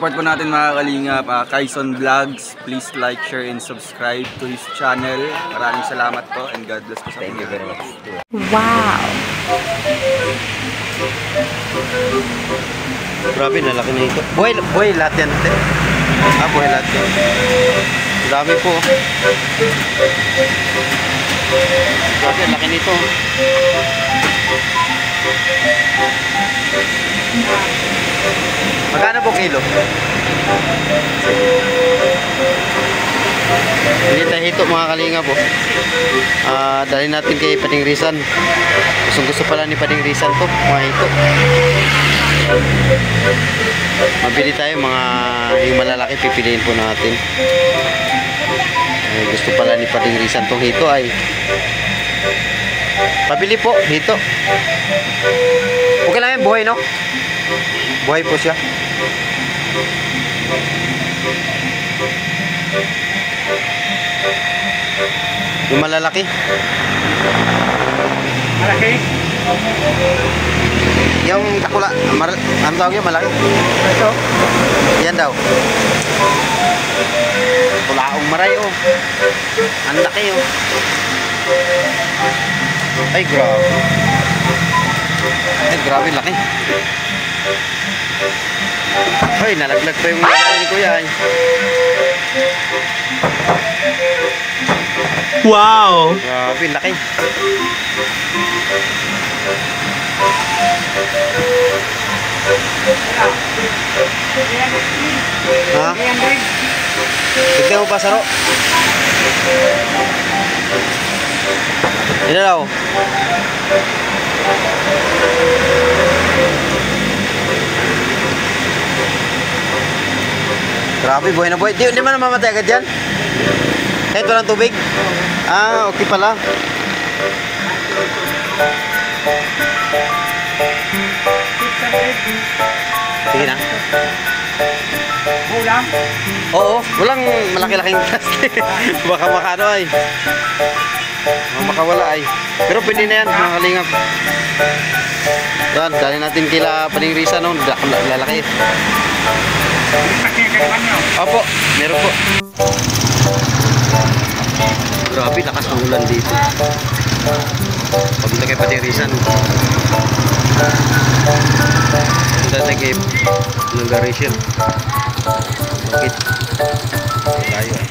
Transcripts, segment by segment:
support po natin mga kalingap, Kaison Vlogs. Please like, share, and subscribe to his channel. Maraming salamat po and God bless po sa inyo. Thank you very much. Wow! Grabe, nalaki na ito. Buhay lahat yan. Buhay lahat yan. Grabe po. Grabe, laki nito. Magkano po kilo? Hindi tayo hito mga kalinga po. Dali natin kay Pading Rizan. Gusto pala ni Pading Rizan to, mga hito. Mabili tayo mga yung malalaki, pipiliin po natin. Gusto pala ni Pading Rizan tong hito ay pabili po, hito. Okay lang yan, buhay no? Buhay po siya. Yung malalaki. Malaki? Yung takula, ano tawag yun, malaki? Ito? Yan daw. Tulaong maray oh. Ang laki oh. Ay grabe. Ay grabe laki. Ay nalaglag pa yung mga ni kuya ay. Wow! Grabe laki. Ha? Tignan mo pa saro. Ito daw. Grabe, buhay na buhay. Di man mamatay agad yan? Kahit walang tubig? Okay pala. Sige na. Ulam? Oo, walang malaki-laking plastic. Baka makano ay. Makawala ay. Pero pwede na yan, mga kalingap. Yan, dali natin kila Pading Rizan, no? Lalaki. Opo, meron po. Grabe, lakas ng ulan dito. Pagpunta kay Pading Rizan. Punta tayo kay Nagarisyon. Bakit? Tayo eh.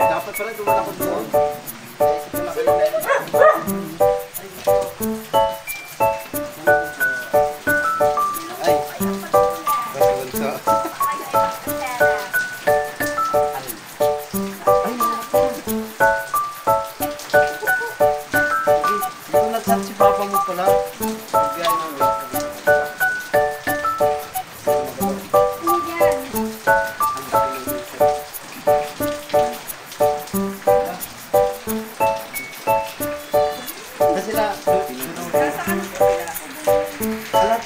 Dapat pala dumaan ako doon. Ay, basbunso. Ito nag-chat si Papa mo pala.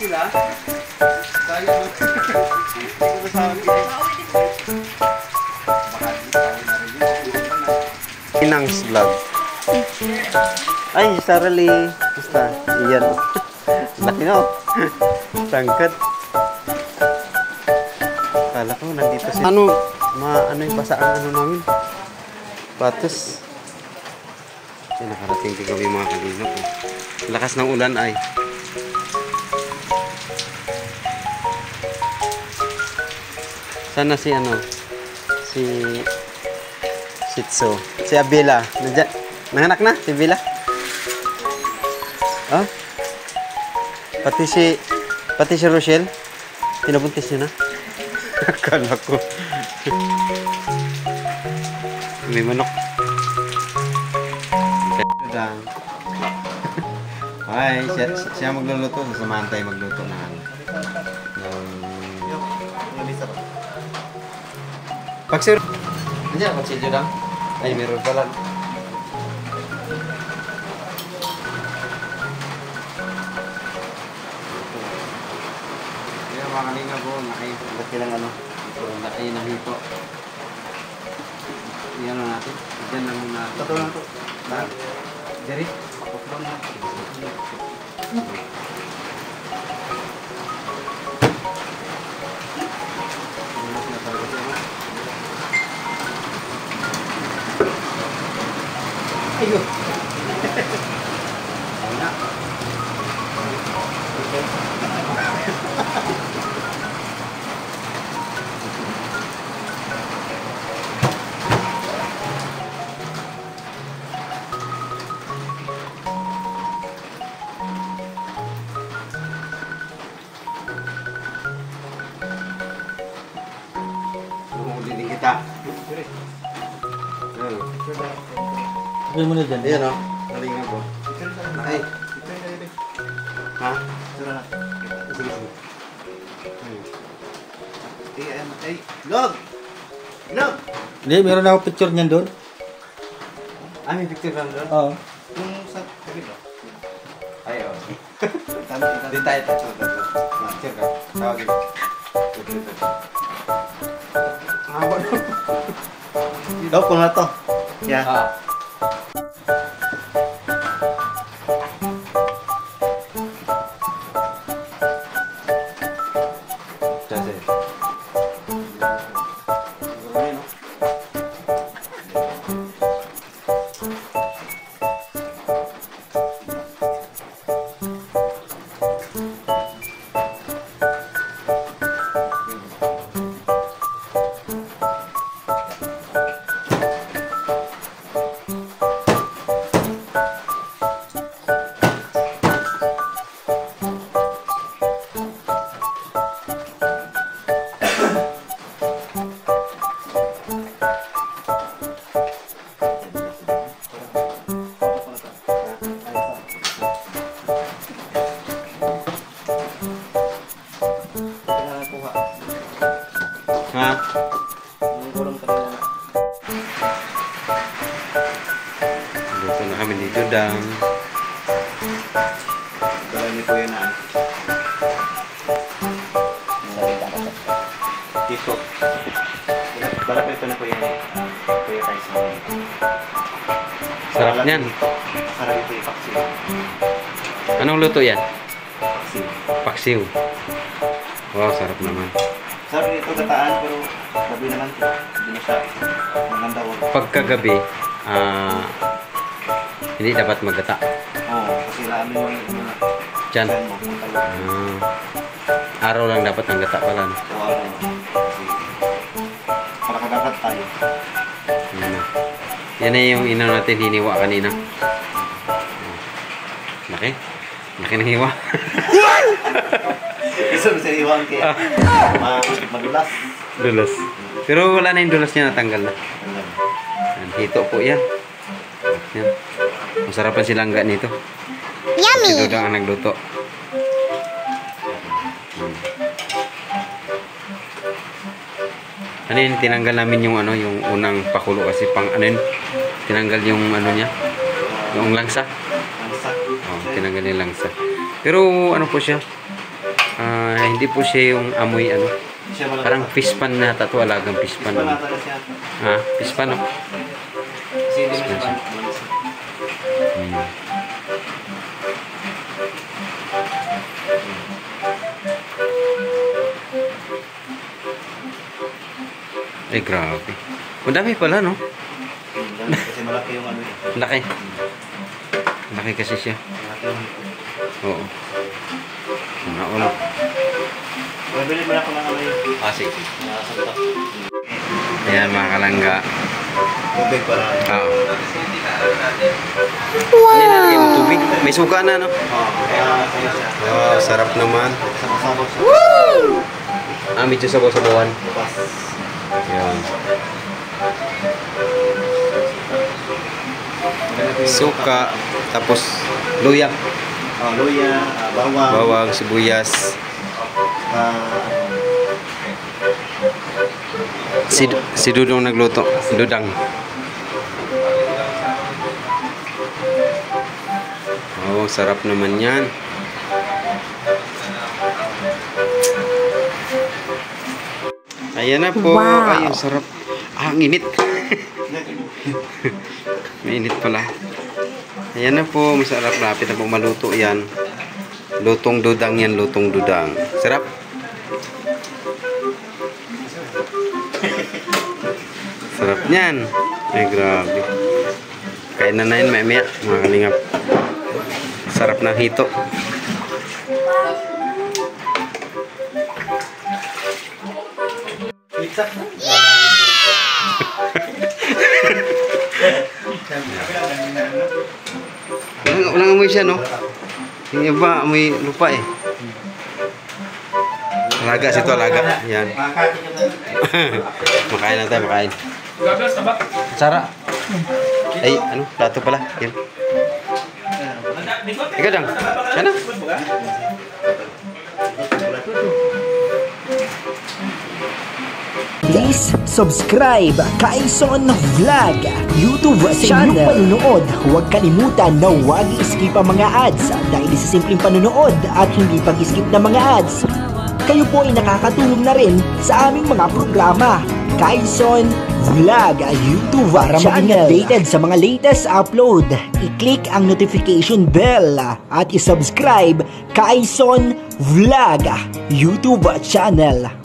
Sila? Tayo. Inang's vlog. Ay, Sarah Lee. Basta, iyan. Laki no? Tangkad. Kala ko, nandito si... Ano yung basa ang ano namin? Patos. Ay, nakarating din kami mga kalina po. Lakas ng ulan ay. Sana si Shitsu, si Abela, nandiyan, nanganak na si Abela. Oh? Pati si Rochelle, pinabuntis niyo na. Akala ko. May manok. Ay, siya magluluto, sasamahan tayo magluto na Pagsir. Nandiyan, patsilyo lang. Ay, meron pala. Kaya mga kalinga po, laki lang ano. Laki ng hito. Iyan lang natin. Diyan lang muna. Tato lang po. Lahat. Jerry, pakot lang na. Ayo. Wala. Lumuli din kita. Gawin mo na dyan. Ayan o, kalinga po. Ay. Ha? Sige, sige. Ay, Log! Log! Hindi, meron ako picture niyan doon. Ah, may picture lang doon? Oo. Yung sa tabi ba? Ay, o. Di tayo picture ka. Picture ka. Tawagin. Haba doon. Log, kung na to. Yan. Luto na kami dito, dang. Kaya ni Kuya na. Dito. Balap ito na Kuya. Kuya Tyson. Sarap niyan. Sarap ito yung paksiw. Anong luto yan? Paksiw. Paksiw. Wow, sarap naman. Sarap ito gataan pero gabi naman ito. Hindi na siya maganda wag. Pagkagabi, hindi dapat maggata. Oo, kasi lalo yung Diyan. mo kung talaga. Araw lang dapat ang gata pala. No? So, para kagagat tayo. Yan na yung inaw natin hiniwa kanina. Laki. Laki na hiwa. Gusto mo sa iwan kaya madulas. Dulas. Pero wala na yung dulas niya, natanggal na. Yan, hito po yan. Yan. Masarapan si Langga nito. Yummy! Si Dudang ang nagluto. Ano yun, tinanggal namin yung ano, yung unang pakulo kasi pang ano yun, tinanggal yung ano niya, yung langsa. Oh, tinanggal yung langsa. Pero ano po siya, hindi po siya yung amoy ano, parang fish pan na tato, alagang fish pan. Ha? Fish pan, no? Kasi hindi mo siya Ay, grabe. Madami pala, no? kasi malaki yung ano eh. Laki. Laki kasi siya. Malaki yung Oo. Mga ulo. Bili mo na ako ng ano yun. Sige. Nakasagtak. Ayan, mga kalangga. Tubig para. Oo. Hindi nalagay mo tubig. May suka na, no? Kaya kaya siya. Wow, sarap naman. Sabog-sabog siya. Medyo sabaw-sabawan. Bas. Ayan. Suka, tapos luya. Luya, bawang. Bawang, sibuyas. Si Dudong nagluto. Dudang. Oh, sarap naman yan. Ayan na po. Wow. Ay, ang sarap. Ang init. May init pala. Ayan na po. Masarap. Lapit na po maluto yan. Lutong dudang yan. Lutong dudang. Sarap. Sarap niyan. Ay, grabe. Kain na yun, maya-maya. Mga kalingap. Sarap ng hito. Pizza. Walang amoy siya, no? Yung iba, amoy lupa eh. Alaga, sito alaga. Yan. Makain na tayo, makain. Sara. Ay, ano? Plato pala. Yan. Ikaw dang. Yan na. Please subscribe Kaison Vlog YouTube channel. Sa inyong panunood, huwag kalimutan na huwag i-skip ang mga ads dahil sa simpleng panunood at hindi pag-skip ng mga ads, kayo po ay nakakatulong na rin sa aming mga programa. Kaison Vlog YouTube para maging updated sa mga latest upload, i-click ang notification bell at i-subscribe Kaison Vlog YouTube channel.